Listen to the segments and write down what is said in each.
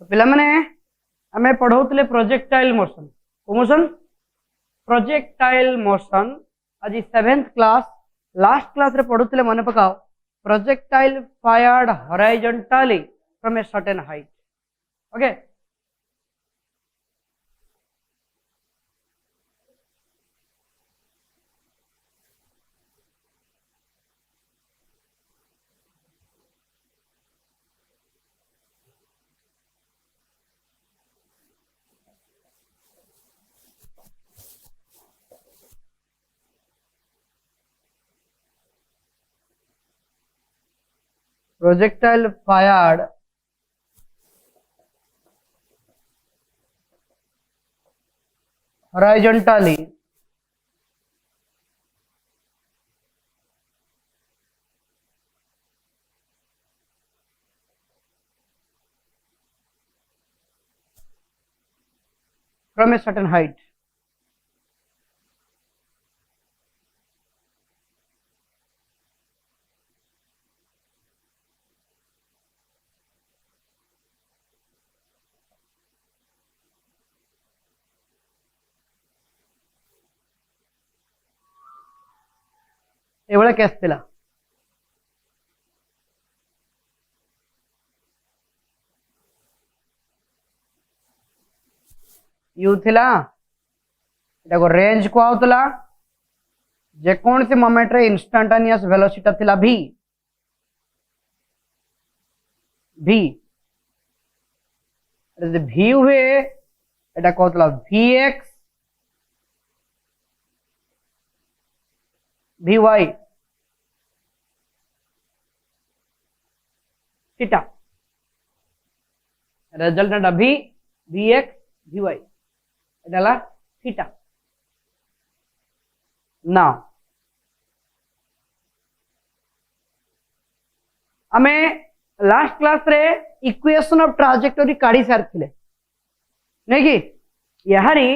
तो पिला माने आमे पढ़ौतले प्रोजेक्टाइल मोशन को मोशन प्रोजेक्टाइल मोशन आज 7th क्लास लास्ट क्लास रे पढ़ुतले मन पकाओ projectile fired horizontally from a certain height okay projectile fired horizontally from a certain height एवढा केस थिला यू थिला एटा को रेंज को आउतला जे कोन से मोमेंट रे इंस्टेंटेनियस वेलोसिटी थिला v v हुए एटा कहतला vx vy theta resultant v vx vy एटाला थीटा नाउ आमे लास्ट क्लास रे इक्वेशन ऑफ ट्राजेक्टोरी काढी सारथिले नहीं कि यारी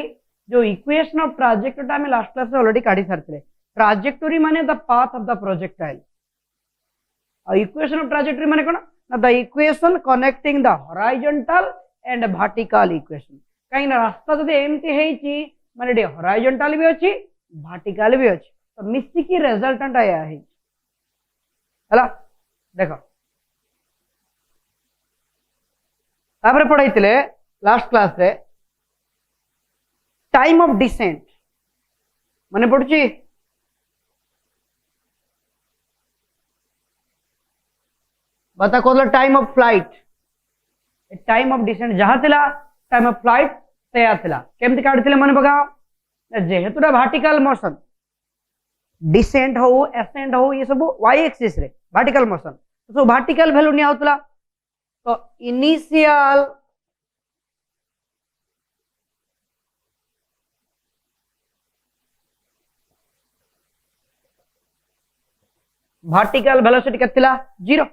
जो इक्वेशन ऑफ ट्राजेक्टोरी आमे लास्ट क्लास रे ऑलरेडी काढी सारथिले ट्राजेक्टोरी माने the path of the projectile और इक्वेशन ऑफ ट्राजेक्टोरी माने कोन ना the equation connecting the horizontal and vertical equation कहीं ना रास्ता जदि एमती हेची माने डे हॉरिजॉन्टल भी अछि वर्टिकल भी अछि तो मिसी की रिजल्टेंट आया है हला देखो तापर पढाइतिले लास्ट क्लास रे टाइम ऑफ डिसेंट माने पडुची बता को time of flight time of descent जहाँ थिला टाइम ऑफ फ्लाइट तैयार थिला केमति काढिथिले मन बगा जेहेतुरा वर्टिकल मोशन डिसेंट हो एसेंट हो ये सब y एक्सिस रे वर्टिकल मोशन तो वर्टिकल वैल्यू निया होतला तो इनिशियल वर्टिकल वेलोसिटी केतिला 0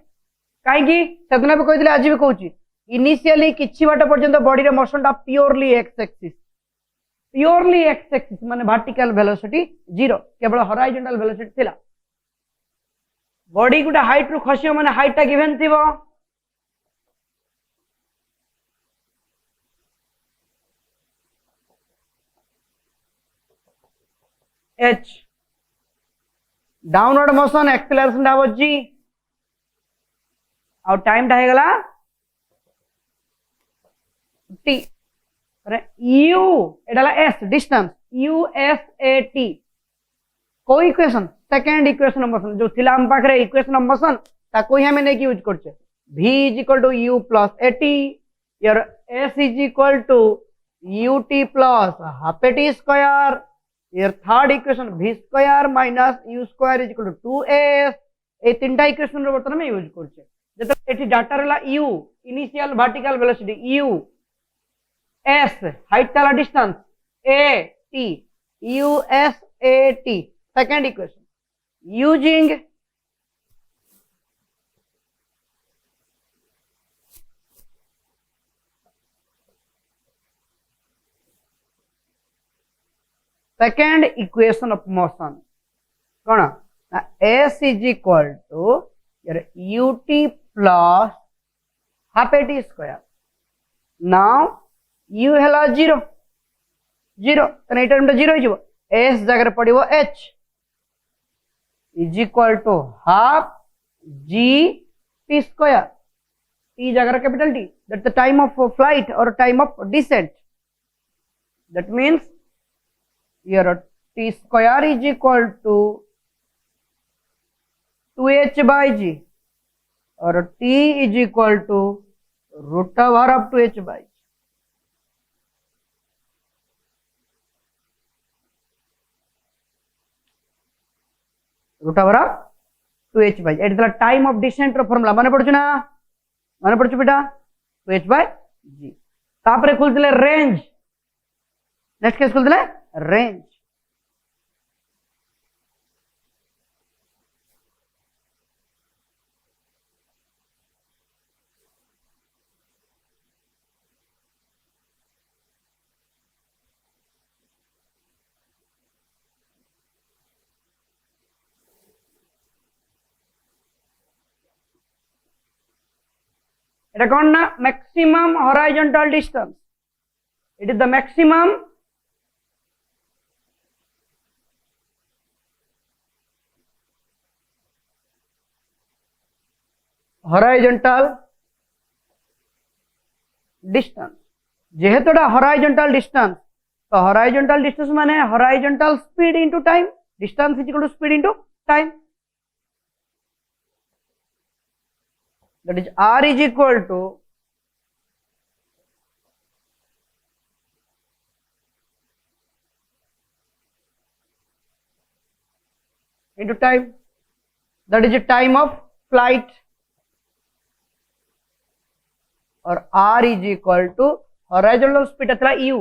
काहेकि सेदिन भी कहिथिले आज भी कहूची इनिशियली किछि बाट पर्यंत बॉडी रे मोशन टा प्योरली एक्स एक्सिस माने वर्टिकल वेलोसिटी 0 केवल हॉरिजॉन्टल वेलोसिटी थिला बॉडी गुटा हाइट रु खसियो माने हाइट टा गिवन थिबो h डाउनवर्ड मोशन एक्सेलरेशन टा हो g और टाइम टा हेगला t u एडाला s distance u s a t कोई equation second equation of motion जो थिला हम पाखरे इक्वेशन ऑफ मोशन ता कोई हमें नहीं यूज करछे v = u + at your s = ut + half at square your third equation v square - u square = 2s ए तीनटा इक्वेशन रो बर्तन में यूज करछे जेतो एठी डाटा रहला u initial vertical velocity u s height ताला distance a t u s a t second equation using second equation of motion कौन s = ut + half at square now u हैला 0 0 तने एटा हमटा 0 हो s जगह पड़िबो h is equal to half g t square t जगह capital T, that's the time of flight or time of descent. That means here t square is equal to 2h by g or t is equal to root over of 2h by g. root over of 2h by g. It is the time of descent formula. मन पड़छु ना मन पड़छु बेटा 2h by g. तापरे खुलतिले range. Next case खुलतिले range. এটা কোন না maximum horizontal distance, it is the maximum horizontal distance. যেহেতু এটা হরাইজন্টাল ডিসটেন্স, তো হরাইজন্টাল ডিসটেন্স মানে horizontal speed into time, distance is equal to speed into time. That is r is equal to into time, that is the time of flight, और r is equal to horizontal speed अथला u,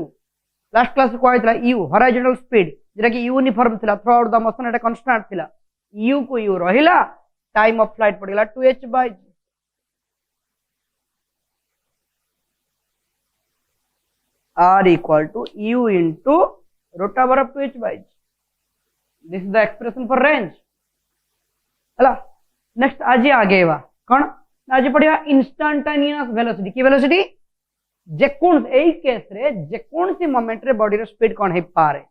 last class को आइतला u horizontal speed जेरा कि uniform थिला throughout the motion, एटा constant थिला, u को u रहिला, टाइम ऑफ फ्लाइट पड़िला 2h by g। r equal to u into root over of 2h by g. This is the expression for range. हला next आज आगे वा कौन आज पढ़िया इंस्टैंटेनियस वेलोसिटी की वेलोसिटी जेकोन एई केस रे जेकोन सी मोमेंट रे बॉडी रे स्पीड कोन हे पारे।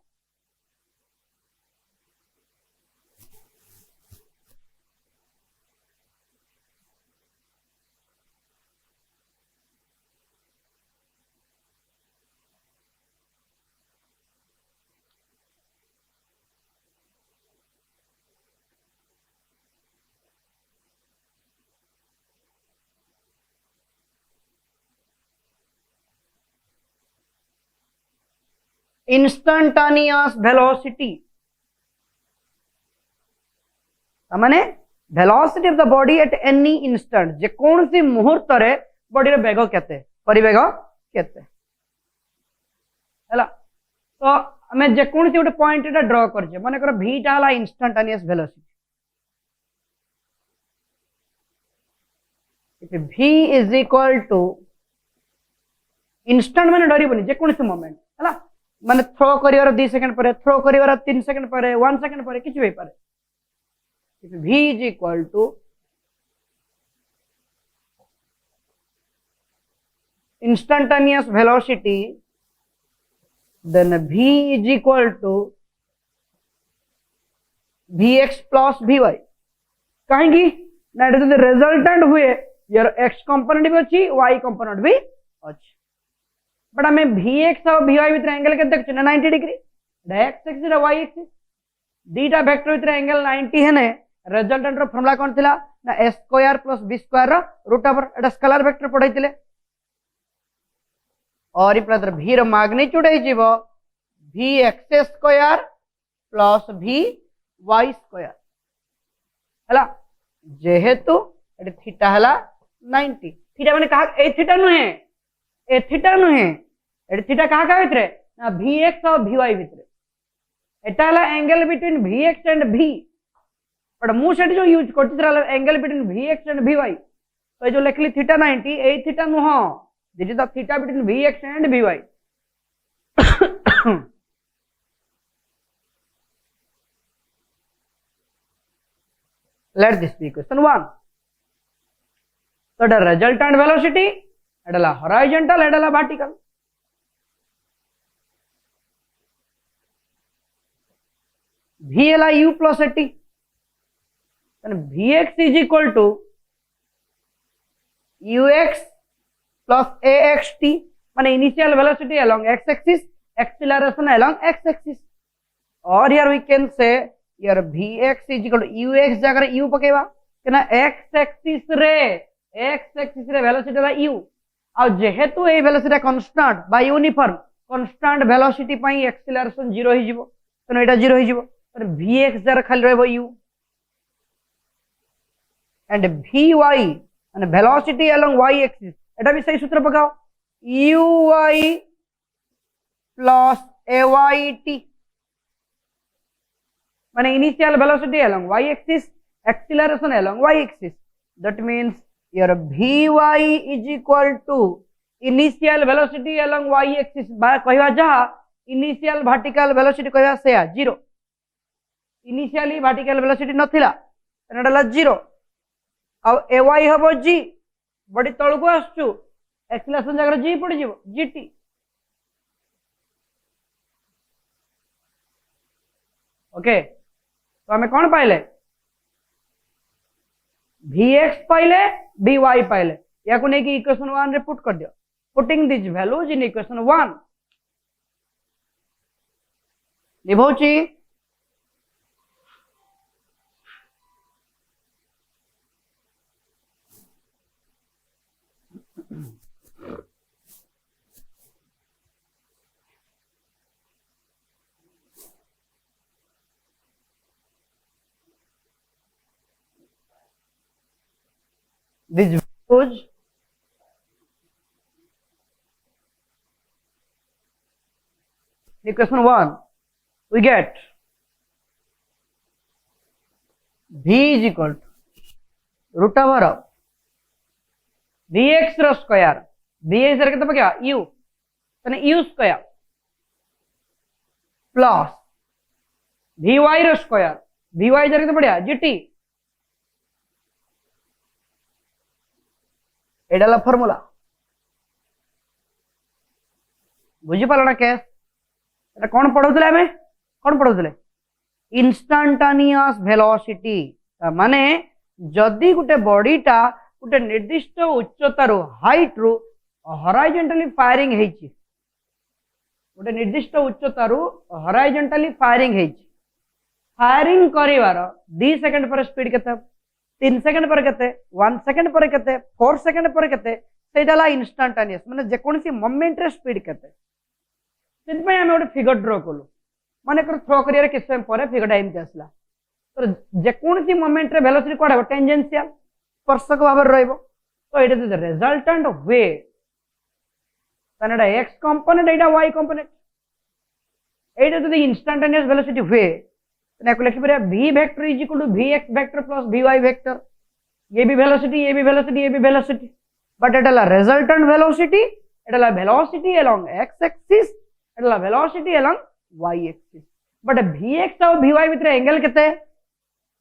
इंस्टैंटेनियस वेलोसिटी माने velocity of the body at any instant, जे कौन सी मुहूर्त रे बॉडी रे वेग केते परिवेग केते हला। तो हमें जे कौन सी गोटे पॉइंट एटा ड्रा करछे, माने कर v टा हला instantaneous velocity. If v is equal to instant माने डरिबोनी जे कौन सी मोमेंट हला, माने थ्रो करिवार 2 सेकंड पर, थ्रो करिवार 3 सेकंड पर, 1 सेकंड पर किछ होई पारे। If v is equal to instantaneous velocity then v is equal to vx plus vy। कहेंगी ना इट इज द रिजल्टेंट हुए यार x कंपोनेंट भी अछि y कंपोनेंट भी अछि, बट हमें vx और vy भीतर एंगल के देखछ ना 90 डिग्री, x एक्सिस और y एक्सिस दीटा वेक्टर भीतर एंगल 90 है ने। रिजल्टेंट रो फार्मूला कोन थिला ना a square plus b square रो रूट ओवर, एटा स्केलर वेक्टर पढाइतिले, और इ प्लस v रो मैग्नीट्यूड है जीवो vx square plus vy square हला। जेहेतु एटा थीटा हला 90, थीटा माने कहा ए थीटा नुहे, ए थीटा नुहे, ए थीटा कहा का भितरे ना vx और vy भितरे, एटा हला angle between vx and v, but मु सेट जो यूज करछि तरा angle between vx and vy, तो जो लिखली थीटा 90 ए थीटा नुहो, this is the theta between vx and vy। let this be question 1। so the resultant velocity एडला हॉरिजॉन्टल एडला वर्टिकल v एला u plus at vx is equal to ux plus axt माने initial velocity along x axis acceleration along x axis और यार we can say यार vx is equal to ux जगह u पकेवा केना x axis रे velocity ला u आ जेहेतु ए वेलोसिटी कांस्टेंट बा यूनिफॉर्म कांस्टेंट वेलोसिटी पई एक्सीलरेशन 0 ही जीवो तनो एटा 0 ही जीवो तर vx जर खाली रहबो u एंड vy माने वेलोसिटी अलोंग y एक्सिस एटा भी सही सूत्र पकाओ uy प्लस ayt माने initial velocity along y axis acceleration along y axis that means your vy is equal to initial velocity along y axis बा कहवा जहा इनिशियल वर्टिकल वेलोसिटी कहवा से 0 इनिशियली वर्टिकल वेलोसिटी नथिला एनडला 0 आ ay हबो g बड़ी तळको आसचु एक्सीलरेशन जगह g पड़ जीवो gt ओके तो हमें कौन पाइले vx पाइले vy पाइले या को नहीं कि इक्वेशन 1 रे पुट कर दियो putting this values in equation 1 निभौची these values equation 1 we get v is equal to root over of vx रो स्क्वायर vx रे कितना क्या u तने u स्क्वायर प्लस vy रो स्क्वायर vy जरे कितना बढ़िया gt एडाला फॉर्मूला बुझी पालना केस एटा कौन पढ़ौतले हमें कौन पढ़ौतले इंस्टांटानियस वेलोसिटी माने जदी गुटे बॉडीटा गुटे निर्दिष्ट उच्चतार हाइट रु हॉरिजॉन्टली फायरिंग हेची गुटे निर्दिष्ट उच्चतार हॉरिजॉन्टली फायरिंग हेची फायरिंग करिवार 2 सेकंड पर स्पीड केते 3 सेकंड पर केते 1 सेकंड पर केते 4 सेकंड पर केते सेटाला इंस्टांटानियस माने जे कोनसी मोमेंट रे स्पीड केते सिन पे हम ओटे फिगर ड्रा कलो माने कर थ्रो करियर किस टाइम पर फिगर टाइम आसला तो जे कोनसी मोमेंट रे वेलोसिटी कोड है टेंजेंशियल स्पर्शक भाव रहइबो तो इट इज द रिजल्टेंट वे तनेडा x कंपोनेंट एटा y कंपोनेंट एटा द इंस्टांटेनियस वेलोसिटी वे तने को लिखि परिया v vector is equal to vx vector plus vy vector ये भी वेलोसिटी ये भी वेलोसिटी ये भी वेलोसिटी बट एटा रिजल्टेंट वेलोसिटी एटा वेलोसिटी अलोंग x एक्सिस एटा velocity along y axis but vx और vy भितर एंगल केते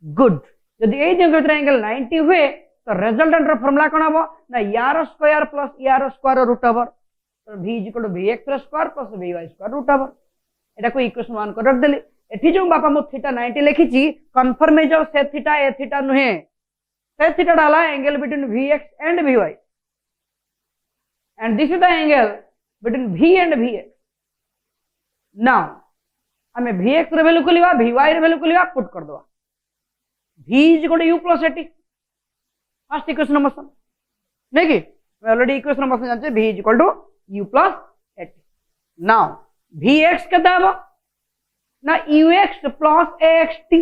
गुड यदि ए जगह भितर एंगल 90 हुए तो रिजल्टेंट रो फार्मूला कोन हबो ना यार स्क्वायर प्लस यार स्क्वायर रूट ओवर तो v is equal to vx square plus vy square root over एटा को इक्वेशन 1 को रख देली एठी जो बापा मो थीटा 90 लिखिची कन्फर्म जो से थीटा ए थीटा नुहे से थीटा डाला angle between vx and vy and this is the angle between v and vx now हमें vx रे वैल्यू को लिवा vy रे वैल्यू को लिवा पुट कर दवा v is equal to u plus at first equation number 1 नहीं कि मैं ऑलरेडी इक्वेशन नंबर 1 जानते v is equal to u plus at now vx कितना है ना ux plus axt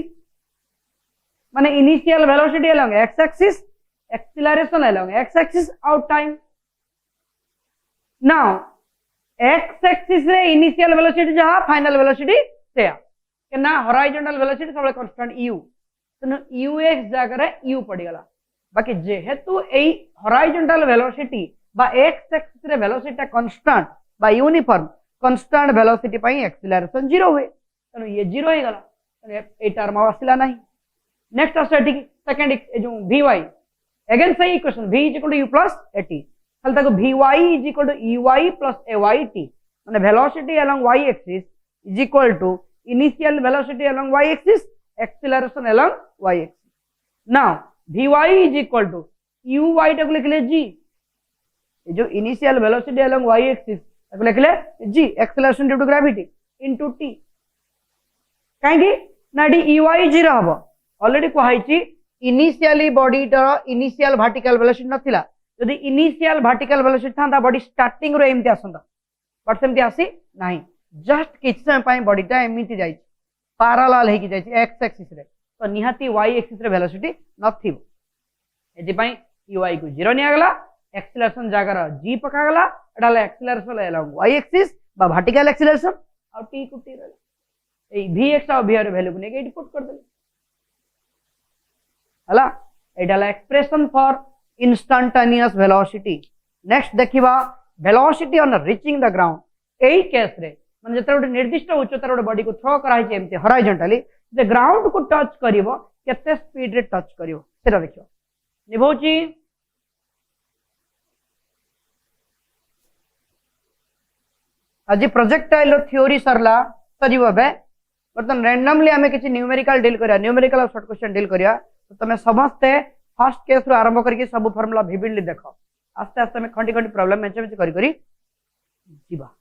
माने initial velocity along x axis acceleration along x axis out time now x axis रे initial velocity जहा final velocity से केना horizontal velocity सब constant u तनो ux जगह रे u पड़ी गला बाकी जेहेतु ए हॉरिजॉन्टल वेलोसिटी बा x एक्सिस रे वेलोसिटी कांस्टेंट बा यूनिफॉर्म कांस्टेंट वेलोसिटी पई एक्सीलरेशन 0 हुए तनो ये 0 हे गला तनो ए टर्म आसिला नहीं नेक्स्ट स्टेटिक सेकंड जो vy अगेन सही equation v equal to u plus at ताको vy is equal to ey plus ayt माने velocity along y axis is equal to initial velocity along y axis acceleration along y axis. Now vy is equal to uy टाको लिखले g, जो initial velocity along y axis ताको लिखले g acceleration due to gravity into t। कहीं ना ey 0 हम already कही initially body initial vertical velocity नथिला, यदि इनिशियल वर्टिकल वेलोसिटी था बॉडी स्टार्टिंग रो एमती आसंता, बट सेमती आसी नाही, जस्ट किछ समय पई बॉडीटा एमती जाई पैरेलल हेकी जाई एक्स एक्सिस रे, तो निहाती y एक्सिस रे वेलोसिटी नथिबो, एति पई ey को 0 निया गला, एक्सेलरेशन जागर g पका गला, एडाला एक्सेलरेशन अलोंग y एक्सिस बा वर्टिकल एक्सेलरेशन और t को t रहला ए vx और v रे वैल्यू को नेके पुट कर देले हला, एडाला expression for instantaneous velocity. Next देखिबा velocity on reaching the ground. एई केस रे माने जतरा गोटे निर्दिष्ट उच्चतार गोटे बॉडी को थ्रो करा है एमती हॉरिजॉन्टली, जे ग्राउंड को टच करिवो केते स्पीड रे टच करिवो सेटा देखियो। निभौची आज प्रोजेक्टाइल थ्योरी सरला सजीव बे बर्तन रैंडमली आमे किछि न्यूमेरिकल डील करिया, न्यूमेरिकल और शॉर्ट क्वेश्चन डील करिया, तो तमे समस्ते फर्स्ट केस रो आरंभ करके सब फार्मूला विभिन्न देखो, आस्ते आस्ते में खंडी खंडी प्रॉब्लम मेचे मेचे करी करी जीवा।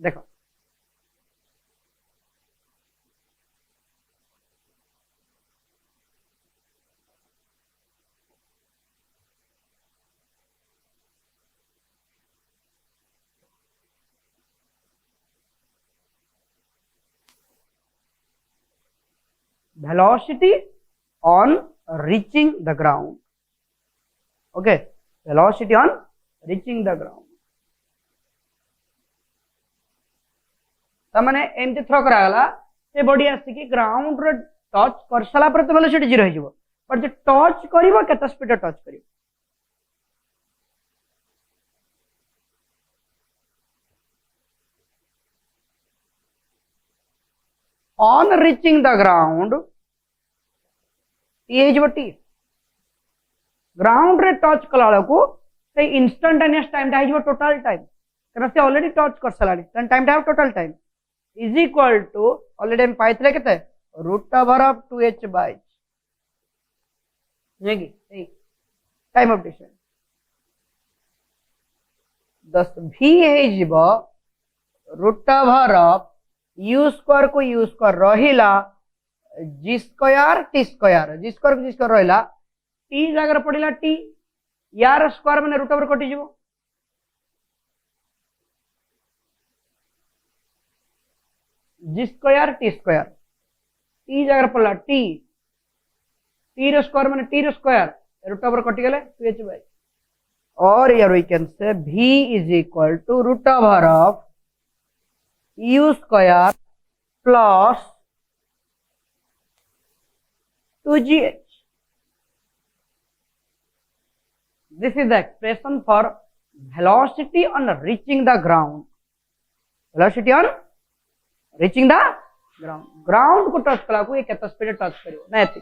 देखो velocity on reaching the ground, okay, velocity on reaching the ground तमने एमती थ्रो करा गला से बॉडी आसी कि ग्राउंड रे टच कर सला पर तो वेलोसिटी 0 हो जिवो, पर जे टच करिवो केते स्पीड रे टच करिवो on reaching the ground ये टी ग्राउंड रे टच कला को से इंस्टेंटेनियस टाइम टा हिजो टोटल टाइम कना से ऑलरेडी टच कर सलाडी तन टाइम टा total time is equal to already हम पाइतले केते root over of 2h by नेगी टाइम ऑफ डिस्टेंस 10 v हे जिवो root over of u square को u स्क्वायर रहिला g square t square, g square को g स्क्वायर रहिला t जगह पड़िला t यार स्क्वायर माने रूट ओवर कटि जिवो, g square t square t जगह पड़ला t रो स्क्वायर माने t रो स्क्वायर रूट ओवर कटि गेले 2h बाय, और यार we can say v is equal to root over of u square plus 2gh। This is the expression for velocity on reaching the ground. Velocity on reaching the ground. Ground को touch कला को ये केते speed touch करिवो ना एति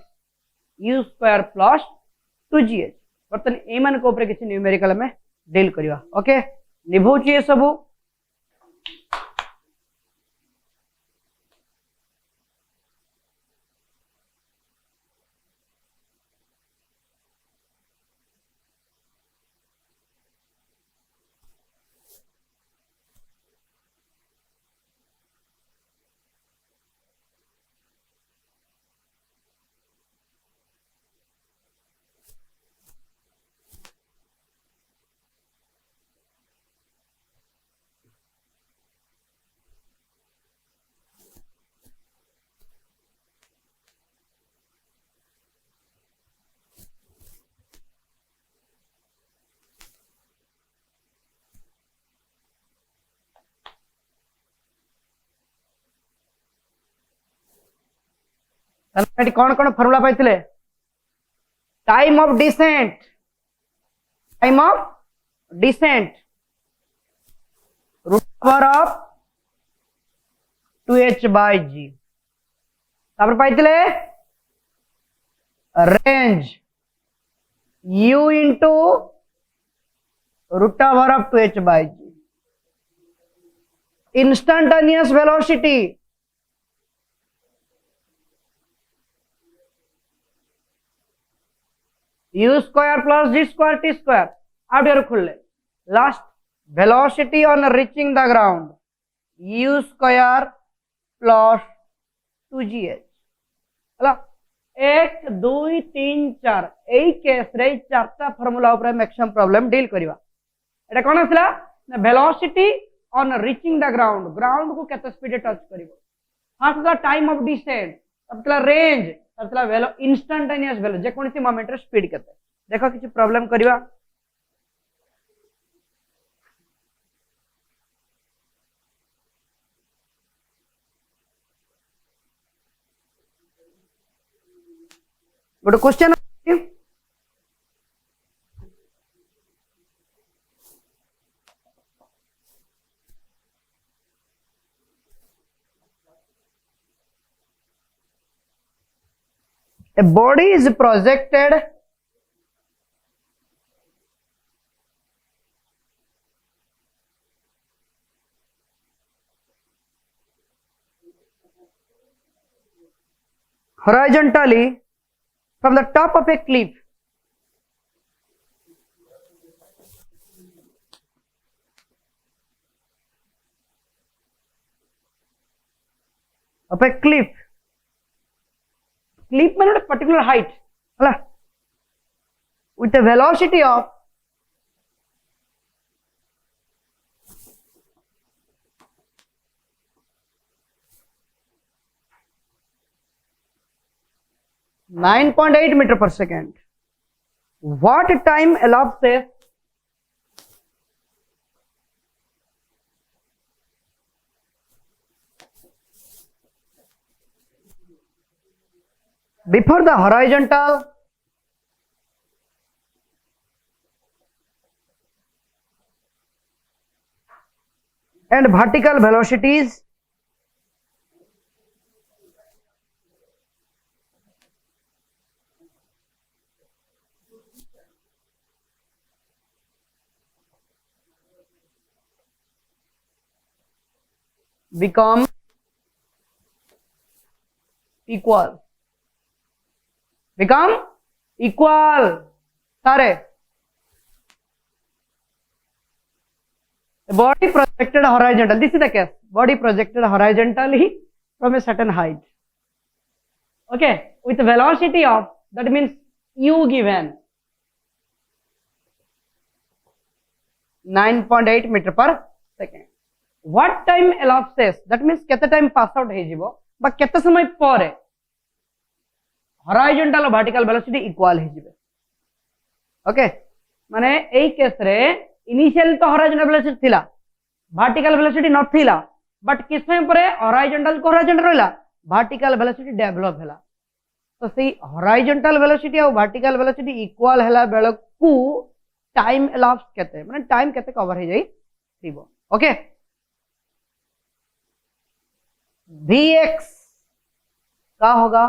u square plus 2gh। बर्तन ए मान को ऊपर किछि न्यूमेरिकल में डील करिवा, ओके निभौची ये सब कौन कौन फॉर्मूला पाइथिले time of descent root over of 2h by g तापर पाइथिले range u into root over of 2h by g. Instantaneous velocity u square plus g square t square. आप यार खुल ले last velocity on reaching the ground u square plus 2gh ହେଲା 1 2 3 4 एई case रे चारटा फार्मूला ऊपर मैक्सिमम प्रॉब्लम डील करबा एटा कोन आसला ना velocity on reaching the ground ground को केते स्पीड टच करबो first the time of descent तबला रेंज तबला वेलो इंस्टेंटेनियस वेलो जे कोनसी मोमेंट रे स्पीड केते देखो किछि प्रॉब्लम करबा गोटे question a body is projected horizontally from the top of a cliff cliff means a particular height hala with a velocity of 9.8 meter per second. What time elapses before the horizontal and vertical velocities become equal. Sare. Body projected horizontal. This is the case. Body projected horizontally from a certain height. Okay. With velocity of, that means u given 9.8 meter per second. What time elapses? That means kete time pass out he jibo. But kete samay pore horizontal और vertical velocity equal he jibe. Okay. माने एई case रे initial तो horizontal velocity थिला, vertical velocity not थिला, but किसमें परे horizontal को horizontal रहला, vertical velocity develop हैला. तो सी horizontal velocity और vertical velocity equal हैला बेलकु time elapsed कहते हैं, माने time कहते cover है जाई थीबो. Okay. Vx का होगा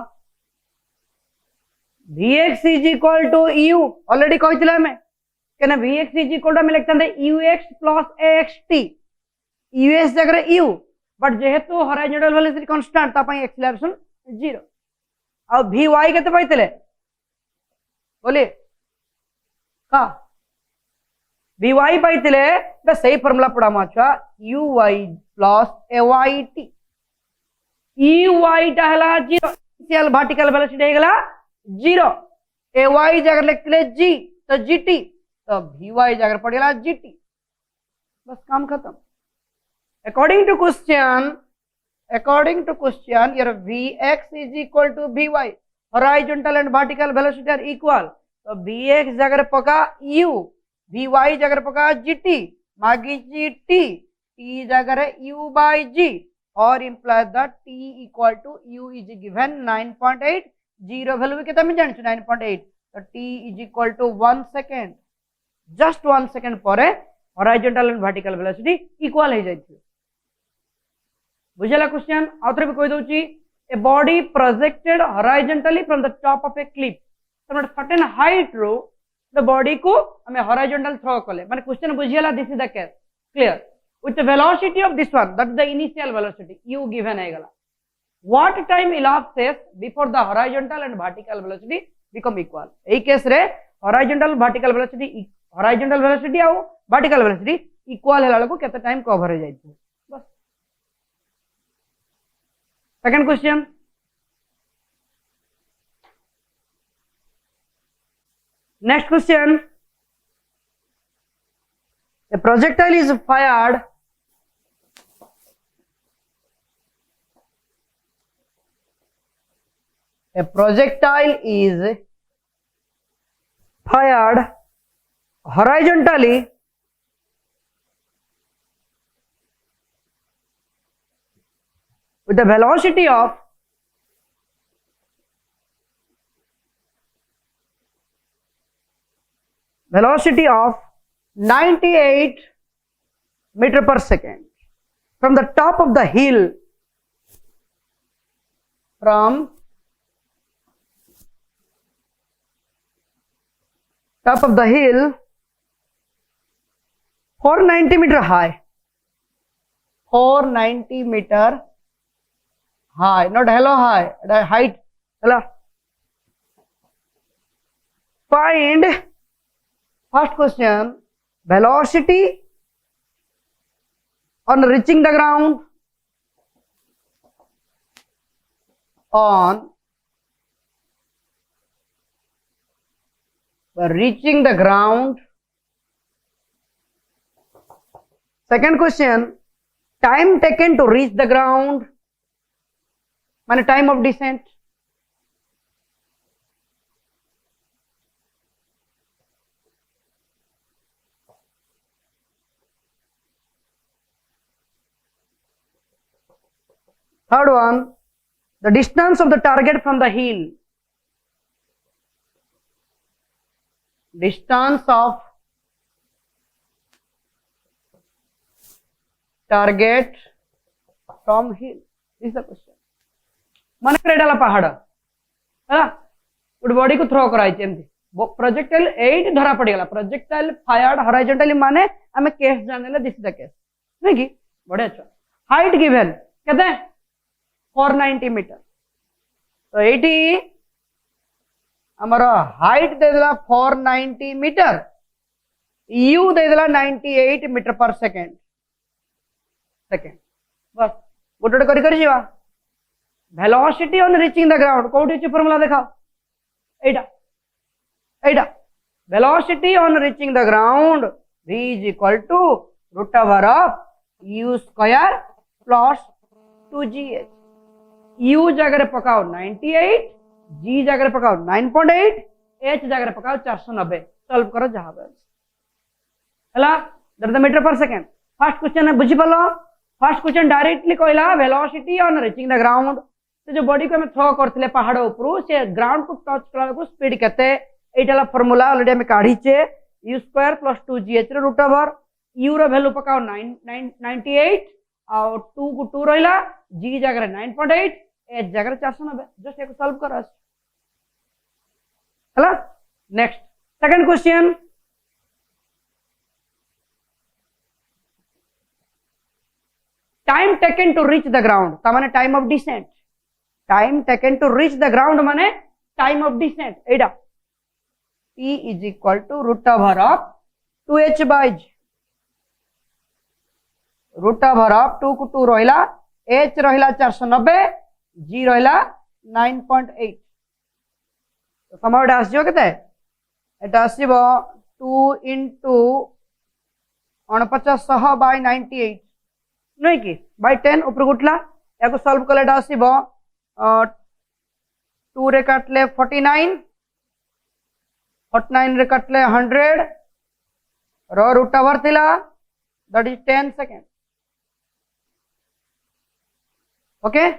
Vx is equal to u already कहितला मैं कहना Vx is equal to मैं लिखता हूँ ux plus axt us जगह u बट जेहेतु horizontal velocity constant तापाई acceleration 0 अब vy केते पाइतले बोलिए का vy पाइतले बस सही फार्मूला पढ़ा माछा uy plus ayt ey टा हला 0 इनिशियल वर्टिकल वेलोसिटी हेगला 0 ay जगह लिखले g तो gt तो vy जगह पड़ेला gt बस काम खत्म. according to question your vx is equal to vy horizontal and vertical velocity are equal तो vx जगह पका u vy जगह पका gt मागी gt t जगह u by g or imply that t equal to u is given 9.8 0 value कितना मैं जानती हूँ 9.8 तो t is equal to 1 second just 1 second पर horizontal and vertical velocity equal है जाती है. बुझेला क्वेश्चन आउथरे भी कोई दोची a body projected horizontally from the top of a cliff from a certain height रो बॉडी को हमें हॉरिजॉन्टल थ्रो कले माने क्वेश्चन बुझियला this is the case clear with the velocity of this one that is the initial velocity u given aigala what time elapses before the horizontal and vertical velocity become equal ei case re horizontal velocity au vertical velocity equal hela ko kete time cover ho jaythi bas second question next question a projectile is fired a projectile is fired horizontally with the velocity of 98 meter per second from the top of the hill from top of the hill 490 meter high 490 meter high not hello high the height hello find first question velocity on reaching the ground on reaching the ground second question time taken to reach the ground mean time of descent third one the distance of the target from the hill distance of target from hill this is the question मन क्रेडाला पहाड़ है गोटे body को throw कराई एमती projectile 8 धरा पड़गला projectile fired horizontally माने हमें केस जानले दिस द केस नहीं कि बढ़िया अच्छा हाइट गिवन कहते 490 मीटर तो एटी हमारा हाइट दे देला 490 मीटर यू दे देला 98 मीटर पर सेकंड बस गोटे गोटे करी जीवा velocity on reaching the ground कोठी छि फार्मूला देखाओ एटा velocity on reaching the ground v is equal to root over of u square plus 2gh u जगह रे पकाओ 98 g जगह रे पकाओ 9.8 h जगह रे पकाओ 490 सॉल्व करो जहां पे हला दैट द मीटर पर सेकंड फर्स्ट क्वेश्चन है बुझी पलो फर्स्ट क्वेश्चन डायरेक्टली कहला velocity on reaching the ground तो जो बॉडी को हमें थ्रो करथिले पहाड़ ऊपर से ग्राउंड को टच कला को स्पीड केते एटाला फार्मूला ऑलरेडी हमें काढी छे u स्क्वायर प्लस 2gh रे रूट ओवर u रो वैल्यू पकाओ 98 और 2 को 2 रहला g जगह 9.8 h जगह 490 जस्ट एक सॉल्व करो हला next second question time taken to reach the ground ता माने time of descent time taken to reach the ground माने time of descent एडा t is equal to root over of 2h by g root over of 2 को 2 रहिला h रहिला 490 g रहिला 9.8 तो समय डास जो केते एटा आसीबो 2 into 49 by 98 नहीं कि by 10 ऊपर गुटला याको सॉल्व कले एटा आसीबो 2 रे काटले 49 रे काटले 100 रो रूट ओवर थिला that is 10 second okay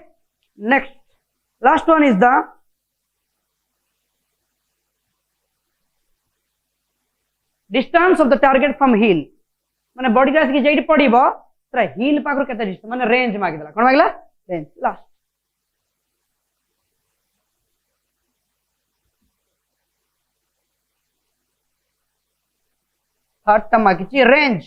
next last one is the distance of the target from hill माने बॉडी क्लास की जेडी पड़िबो तरा हिल पाकर केते डिस्टेंस माने रेंज मागी देला कोन मागला रेंज लास्ट थर्ड टा मागिची range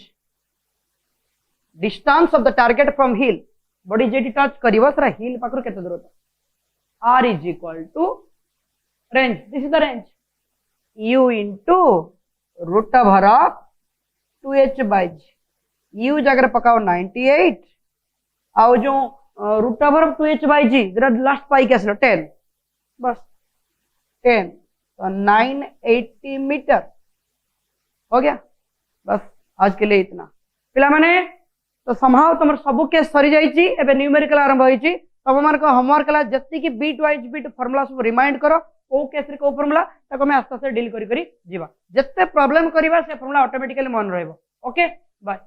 distance of the target from hill body जेटी टच करिवो सर हिल पाखरु केते दूरता r is equal to range this is the range u into root over of 2h by g u जगह पकाओ 98 आउ जो root over of 2h by g जरा लास्ट पाई के आसलो 10 बस 10 तो 980 मीटर हो गया बस आज के लिए इतना पिला माने तो संभाव तुम सब केस सरी जाइए एबे न्यूमेरिकल आरंभ होइछि तब मान को होमवर्क ला जत्ती की बीट वाइज बीट फार्मूला सब रिमाइंड करो को केस रे को फार्मूला ताको मैं आस्ते आस्ते डील करी करी जीवा जत्ते प्रॉब्लम करिवा से फार्मूला ऑटोमेटिकली मन रहइबो ओके बाय।